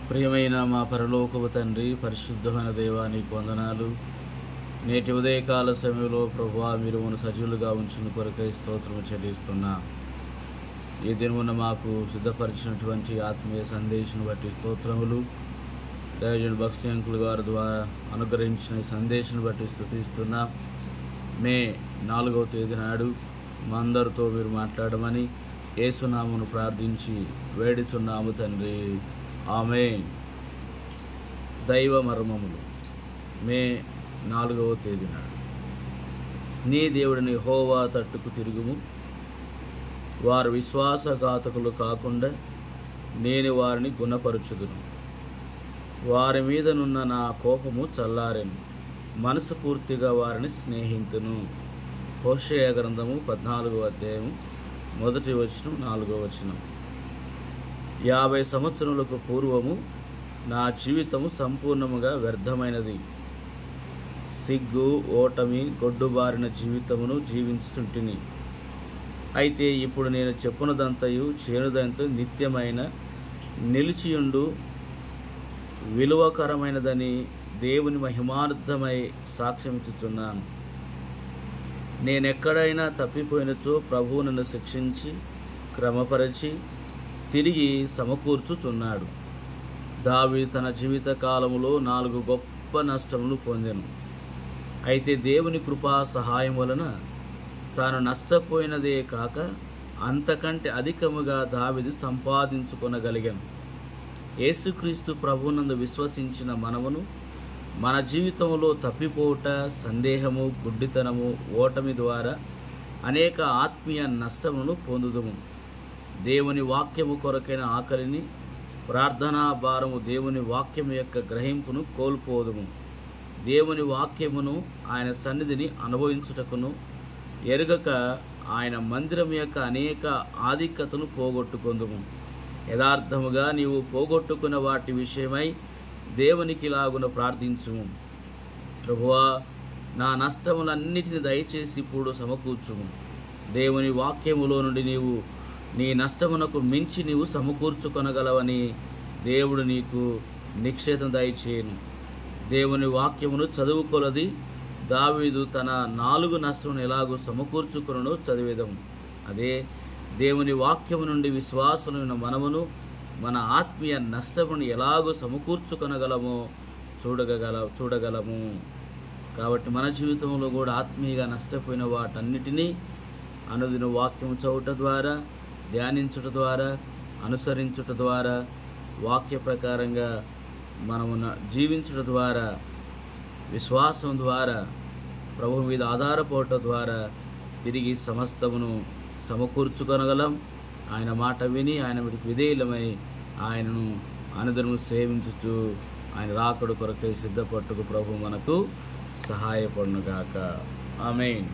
ప్రియమైన మా పరలోకపు తండ్రి, పరిశుద్ధమైన దేవా, నీకు వందనాలు. నేటి ఉదయకాల సమయంలో ప్రభువా, మీరు మన సజీవులుగా ఉంచిన కొరకై స్తోత్రము చెల్లిస్తున్నా. ఈ దినమున మాకు సిద్ధపరిచినటువంటి ఆత్మీయ సందేశం బట్టి స్తోత్రములు. దైవజనుడు భక్తి అంకుల్ గారి ద్వారా అనుగ్రహించిన సందేశం బట్టి స్తుతిస్తున్నా. మే 4వ తేదీ నాడు మా అందరితో మీరు మాట్లాడమని యేసునామమును ప్రార్థించి వేడుచున్నాము తండ్రి. ఆమేన్. దైవ మర్మములు. మే 4వ తేదీ నాడు. నీ దేవుడిని యెహోవా తట్టుకు తిరుగుము, వారు విశ్వాసఘాతకులు కాకుండా నేను వారిని గుణపరచుదును. వారి మీదనున్న నా కోపము చల్లారెను, మనస్ఫూర్తిగా వారిని స్నేహితును. హోషేయ గ్రంథము 14వ అధ్యాయము 1వ వచనం 4వ వచనం. 50 సంవత్సరములకు పూర్వము నా జీవితము సంపూర్ణముగా వ్యర్థమైనది. సిగ్గు, ఓటమి, గొడ్డుబారిన జీవితమును జీవించుచుంటిని. అయితే ఇప్పుడు నేను చెప్పునదంతయు చేనుదంతయు నిత్యమైన, నిలిచియుండు, విలువకరమైనదని దేవుని మహిమార్థమై సాక్ష్యమిచ్చుచున్నాను. నేనెక్కడైనా తప్పిపోయినచో ప్రభువు నన్ను శిక్షించి క్రమపరిచి తిరిగి సమకూర్చుచున్నాడు. దావీదు తన జీవిత కాలములో 4 గొప్ప నష్టములు పొందెను. అయితే దేవుని కృపా సహాయం వలన తాను నష్టపోయినదే కాక అంతకంటే అధికముగా దావీదు సంపాదించుకొనగలిగాను. యేసుక్రీస్తు ప్రభువునందు విశ్వసించిన మనమును మన జీవితంలో తప్పిపోవుట, సందేహము, గుడ్డితనము, ఓటమి ద్వారా అనేక ఆత్మీయ నష్టములను పొందుదుము. దేవుని వాక్యము కొరకైన ఆకలిని, ప్రార్థనా భారము, దేవుని వాక్యము యొక్క గ్రహింపును కోల్పోదుము. దేవుని వాక్యమును, ఆయన సన్నిధిని అనుభవించుటకును ఎరుగక ఆయన మందిరం యొక్క అనేక ఆధిక్యతను పోగొట్టుకొందుము. యథార్థముగా నీవు పోగొట్టుకున్న వాటి విషయమై దేవునికి ఇలాగున ప్రార్థించుము. ప్రభువా, నా నష్టములన్నిటిని దయచేసి ఇప్పుడు సమకూర్చుము. దేవుని వాక్యములో నుండి నీవు నీ నష్టమునకు మించి నీవు సమకూర్చుకొనగలవని దేవుడు నీకు నిక్షేతం దయచేయను. దేవుని వాక్యమును చదువుకొలది దావీదు తన 4 నష్టమును ఎలాగూ సమకూర్చుకొనో చదివేదము. అదే దేవుని వాక్యము నుండి విశ్వాసమైన మనమును మన ఆత్మీయ నష్టమును ఎలాగో సమకూర్చుకొనగలమో చూడగలము. కాబట్టి మన జీవితంలో కూడా ఆత్మీయంగా నష్టపోయిన వాటన్నిటినీ అనుదిన వాక్యము చదువుట ద్వారా, ధ్యానించుట ద్వారా, అనుసరించుట ద్వారా, వాక్య ప్రకారంగా మనము జీవించుట ద్వారా, విశ్వాసం ద్వారా, ప్రభువు మీద ఆధారపడటం ద్వారా తిరిగి సమస్తమును సమకూర్చుకొనగలం. ఆయన మాట విని ఆయన వీటికి విధేయులమై ఆయనను అనుదినము సేవించుచు ఆయన రాకడ కొరకై సిద్ధపట్టుకు ప్రభు మనకు సహాయపడునుగాక. ఆమేన్.